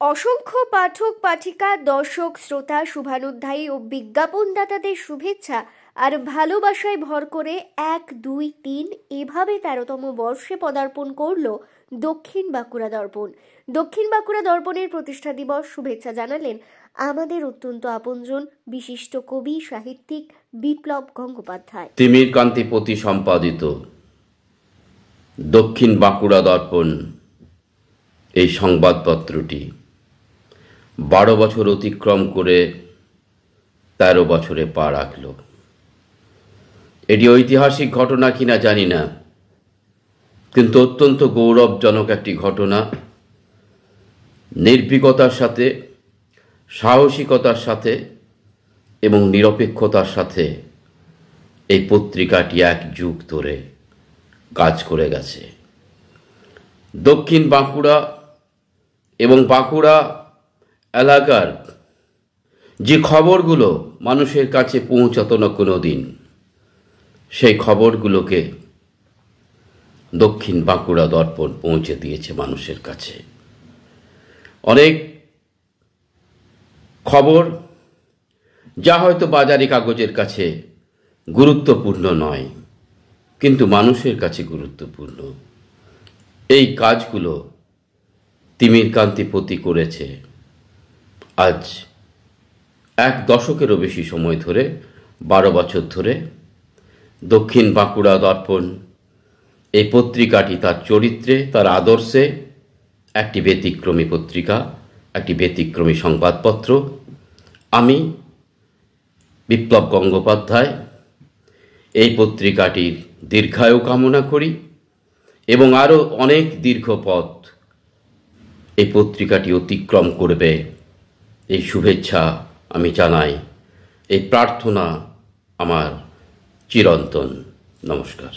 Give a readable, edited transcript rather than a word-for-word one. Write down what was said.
অসংখ্য পাঠক পাঠিকা দর্শক শ্রোতা শুভানুধ্যায়ী ও বিজ্ঞাপনদাতাদের শুভেচ্ছা আর ভালোবাসায় ভর করে 1, 2, 3 এভাবে 13তম বর্ষে পদার্পণ করল দক্ষিণ বাঁকুড়া দর্পণ। দক্ষিণ বাঁকুড়া দর্পণের প্রতিষ্ঠা দিবস শুভেচ্ছা জানালেন আমাদের অত্যন্ত আপনজন বিশিষ্ট কবি সাহিত্যিক বিপ্লব গঙ্গোপাধ্যায়। তিমির কান্তিপতি সম্পাদিত দক্ষিণ বাঁকুড়া দর্পণ এই সংবাদপত্রটি 12 বছর অতিক্রম করে 13 বছরে পা রাখল। এটি ঐতিহাসিক ঘটনা কিনা জানি না, কিন্তু অত্যন্ত গৌরবজনক একটি ঘটনা। নির্ভীকতার সাথে, সাহসিকতার সাথে এবং নিরপেক্ষতার সাথে এই পত্রিকাটি 1 যুগ ধরে কাজ করে গেছে। দক্ষিণ বাঁকুড়া এবং বাঁকুড়া এলাকার যে খবরগুলো মানুষের কাছে পৌঁছাতো না কোনো দিন, সেই খবরগুলোকে দক্ষিণ বাঁকুড়া দর্পণ পৌঁছে দিয়েছে মানুষের কাছে। অনেক খবর যা হয়তো বাজারি কাগজের কাছে গুরুত্বপূর্ণ নয়, কিন্তু মানুষের কাছে গুরুত্বপূর্ণ। এই কাজগুলো তিমির কান্তিপতি করেছে আজ 1 দশকেরও বেশি সময় ধরে, 12 বছর ধরে। দক্ষিণ বাঁকুড়া দর্পণ এই পত্রিকাটি তার চরিত্রে, তার আদর্শে একটি ব্যতিক্রমী পত্রিকা, একটি ব্যতিক্রমী সংবাদপত্র। আমি বিপ্লব গঙ্গোপাধ্যায় এই পত্রিকাটির দীর্ঘায়ু কামনা করি এবং আরও অনেক দীর্ঘ পথ এই পত্রিকাটি অতিক্রম করবে, এই শুভেচ্ছা আমি জানাই, এই প্রার্থনা আমার চিরন্তন। নমস্কার।